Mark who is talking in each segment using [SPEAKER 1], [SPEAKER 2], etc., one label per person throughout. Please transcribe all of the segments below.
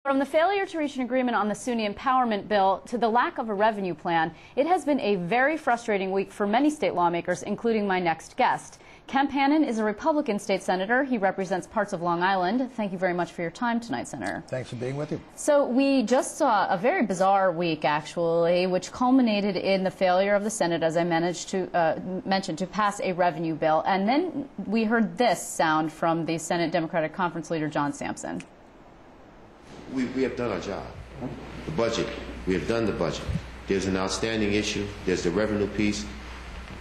[SPEAKER 1] From the failure to reach an agreement on the Sunni empowerment bill to the lack of a revenue plan, it has been a very frustrating week for many state lawmakers, including my next guest. Kemp Hannon is a Republican state senator. He represents parts of Long Island. Thank you very much for your time tonight, Senator.
[SPEAKER 2] Thanks for being with you.
[SPEAKER 1] So we just saw a very bizarre week, actually, which culminated in the failure of the Senate, as I mentioned, to pass a revenue bill. And then we heard this sound from the Senate Democratic Conference leader, John Sampson.
[SPEAKER 3] We have done our job. The budget, we have done the budget. There's an outstanding issue. There's the revenue piece.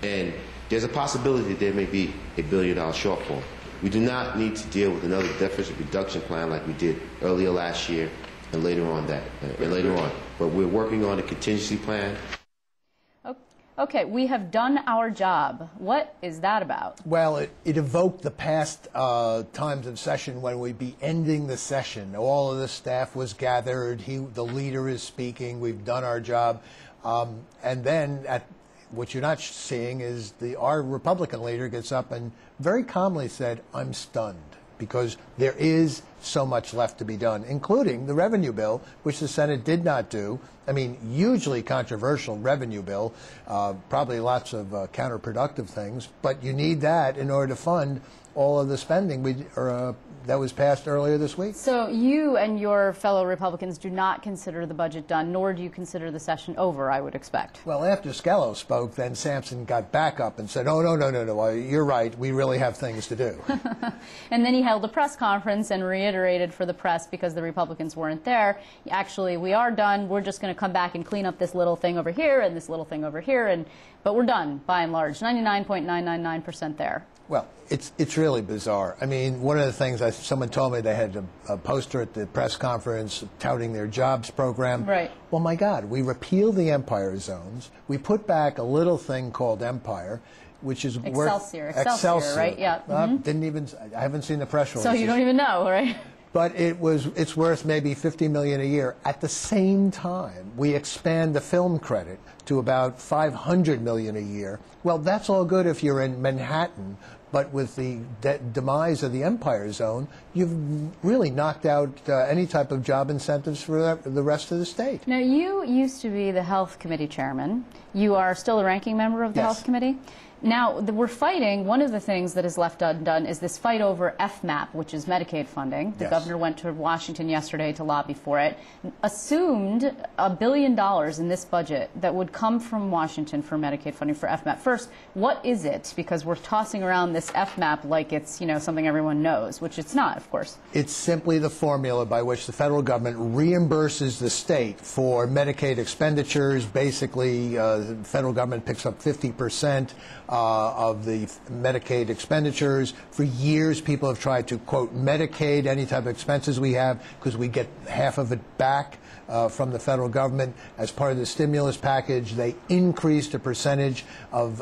[SPEAKER 3] And there's a possibility there may be a $1 billion shortfall. We do not need to deal with another deficit reduction plan like we did earlier last year and later on. But we're working on a contingency plan.
[SPEAKER 1] Okay, we have done our job. What is that about?
[SPEAKER 2] Well, it evoked the past times of session when we'd be ending the session. All of the staff was gathered. The leader is speaking. We've done our job. And then what you're not seeing is our Republican leader gets up and very calmly said, "I'm stunned," because there is so much left to be done, including the revenue bill, which the Senate did not do. I mean, hugely controversial revenue bill, probably lots of counterproductive things, but you need that in order to fund all of the spending that was passed earlier this week.
[SPEAKER 1] So you and your fellow Republicans do not consider the budget done, nor do you consider the session over, I would expect.
[SPEAKER 2] Well, after Scello spoke, then Sampson got back up and said, "Oh, no, you're right, we really have things to do."
[SPEAKER 1] And then he held a press conference and reiterated for the press, because the Republicans weren't there, actually, we are done, we're just going to come back and clean up this little thing over here and this little thing over here, but we're done, by and large, 99.999% there.
[SPEAKER 2] Well, it's really bizarre. I mean, one of the things someone told me, they had a poster at the press conference touting their jobs program.
[SPEAKER 1] Right.
[SPEAKER 2] Well, my God, we repealed the Empire zones. We put back a little thing called Empire, which is
[SPEAKER 1] Excelsior, right? Yeah.
[SPEAKER 2] I haven't seen the press release.
[SPEAKER 1] So you don't even know, right?
[SPEAKER 2] But it's worth maybe $50 million a year. At the same time, we expand the film credit to about $500 million a year. Well, that's all good if you're in Manhattan, but with the demise of the Empire Zone, you've really knocked out any type of job incentives for the rest of the state.
[SPEAKER 1] Now, you used to be the Health Committee chairman. You are still a ranking member of the Health Committee. Now, we're fighting, one of the things that is left undone is this fight over FMAP, which is Medicaid funding. The governor went to Washington yesterday to lobby for it. Assumed $1 billion in this budget that would come from Washington for Medicaid funding for FMAP. First, what is it? Because we're tossing around this FMAP like it's, something everyone knows, which it's not, of course.
[SPEAKER 2] It's simply the formula by which the federal government reimburses the state for Medicaid expenditures. Basically, the federal government picks up 50% of the Medicaid expenditures. For years, people have tried to, quote, Medicaid any type of expenses we have, because we get half of it back from the federal government. As part of the stimulus package, they increased the percentage of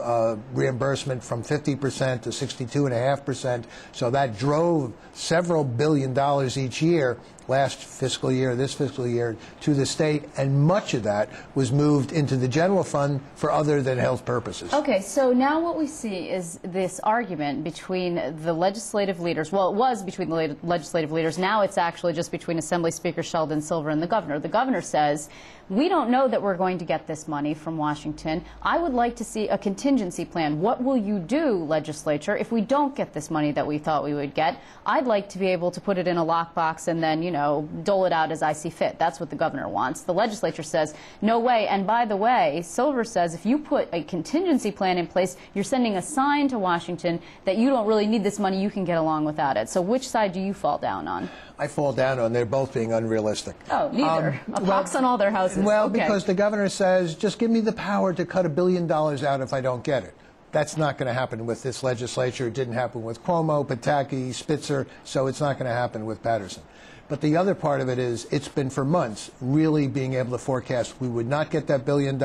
[SPEAKER 2] reimbursement from 50% to 62.5%. So that drove several $1 billion each year, last fiscal year, this fiscal year, to the state, and much of that was moved into the general fund for other than health purposes.
[SPEAKER 1] Okay, so now what we see is this argument between the legislative leaders. Well, it was between the legislative leaders. Now it's actually just between Assembly Speaker Sheldon Silver and the governor. The governor says, we don't know that we're going to get this money from Washington. I would like to see a contingency plan. What will you do, legislature, if we don't get this money that we thought we would get? I'd like to be able to put it in a lockbox and then, dole it out as I see fit. That's what the governor wants. The legislature says, no way. And by the way, Silver says if you put a contingency plan in place, you're sending a sign to Washington that you don't really need this money, you can get along without it. So which side do you fall down on?
[SPEAKER 2] I fall down on they're both being unrealistic.
[SPEAKER 1] Oh, neither. A pox on all their houses.
[SPEAKER 2] Well,
[SPEAKER 1] okay.
[SPEAKER 2] Because the governor says, just give me the power to cut $1 billion out if I don't get it. That's not going to happen with this legislature. It didn't happen with Cuomo, Pataki, Spitzer, so it's not going to happen with Patterson. But the other part of it is it's been for months really being able to forecast we would not get that $1 billion.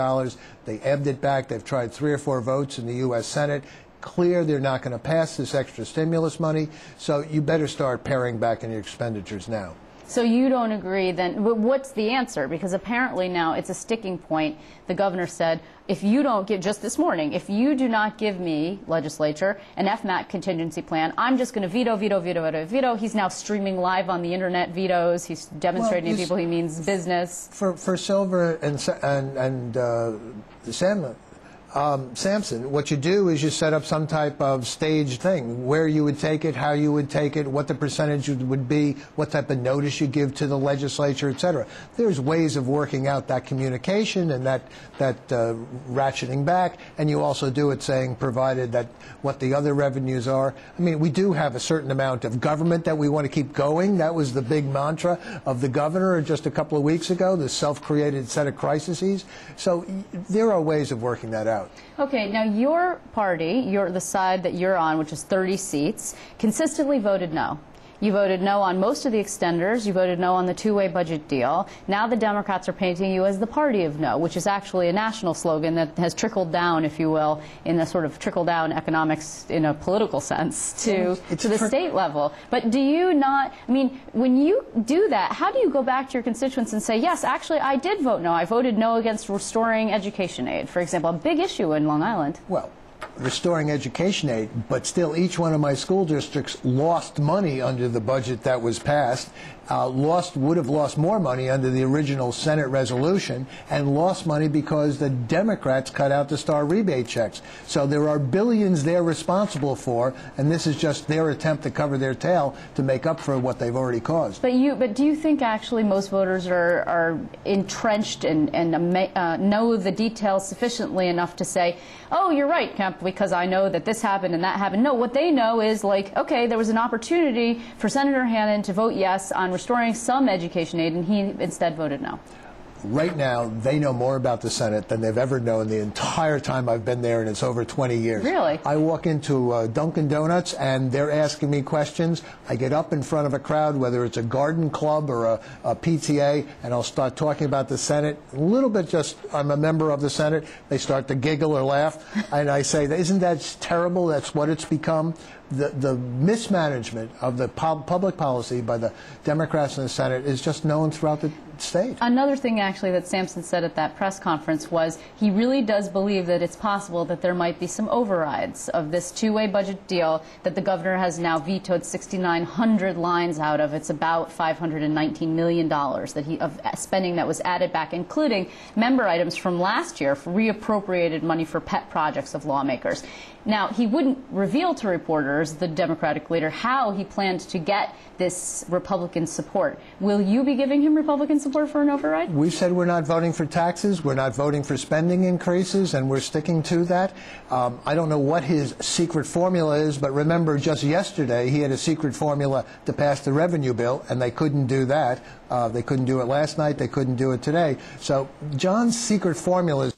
[SPEAKER 2] They ebbed it back. They've tried 3 or 4 votes in the U.S. Senate. Clear they're not going to pass this extra stimulus money, so you better start paring back in your expenditures now.
[SPEAKER 1] So you don't agree then, what's the answer? Because apparently now it's a sticking point. The governor said, if you don't give, just this morning, if you do not give me, legislature, an FMAC contingency plan, I'm just going to veto, veto, veto, veto, veto. He's now streaming live on the internet vetoes. He's demonstrating to people he means business.
[SPEAKER 2] For Silver and Sampson, what you do is you set up some type of staged thing, where you would take it, how you would take it, what the percentage would be, what type of notice you give to the legislature, et cetera. There's ways of working out that communication and that ratcheting back, and you also do it saying, provided that what the other revenues are. I mean, we do have a certain amount of government that we want to keep going. That was the big mantra of the governor just a couple of weeks ago, the self-created set of crises. So there are ways of working that out.
[SPEAKER 1] Okay, now your party, the side that you're on, which is 30 seats, consistently voted no. You voted no on most of the extenders. You voted no on the two-way budget deal. Now the Democrats are painting you as the party of no, which is actually a national slogan that has trickled down, if you will, in a sort of trickle-down economics in a political sense to the state level. But do you not, I mean, when you do that, how do you go back to your constituents and say, yes, actually, I did vote no. I voted no against restoring education aid, for example, a big issue in Long Island?
[SPEAKER 2] Well, restoring education aid, but still each one of my school districts lost money under the budget that was passed, would have lost more money under the original Senate resolution, and lost money because the Democrats cut out the star rebate checks. So there are billions they're responsible for, and this is just their attempt to cover their tail to make up for what they've already caused.
[SPEAKER 1] But do you think actually most voters are entrenched and know the details sufficiently enough to say, oh, you're right, Kemp, because I know that this happened and that happened? No, what they know is, like, okay, there was an opportunity for Senator Hannon to vote yes on restoring some education aid, and he instead voted no.
[SPEAKER 2] Right now, they know more about the Senate than they've ever known the entire time I've been there, and it's over 20 years.
[SPEAKER 1] Really?
[SPEAKER 2] I walk into Dunkin' Donuts, and they're asking me questions. I get up in front of a crowd, whether it's a garden club or a PTA, and I'll start talking about the Senate. A little bit just, I'm a member of the Senate. They start to giggle or laugh, and I say, isn't that terrible? That's what it's become. The mismanagement of the public policy by the Democrats in the Senate is just known throughout the state.
[SPEAKER 1] Another thing, actually, that Sampson said at that press conference was he really does believe that it's possible that there might be some overrides of this two-way budget deal that the governor has now vetoed 6,900 lines out of. It's about $519 million of spending that was added back, including member items from last year for reappropriated money for pet projects of lawmakers. Now, he wouldn't reveal to reporters, the Democratic leader, how he planned to get this Republican support. Will you be giving him Republican support for an override?
[SPEAKER 2] We've said we're not voting for taxes, we're not voting for spending increases, and we're sticking to that. I don't know what his secret formula is, but remember, just yesterday he had a secret formula to pass the revenue bill, and they couldn't do that. They couldn't do it last night, they couldn't do it today. So John's secret formula is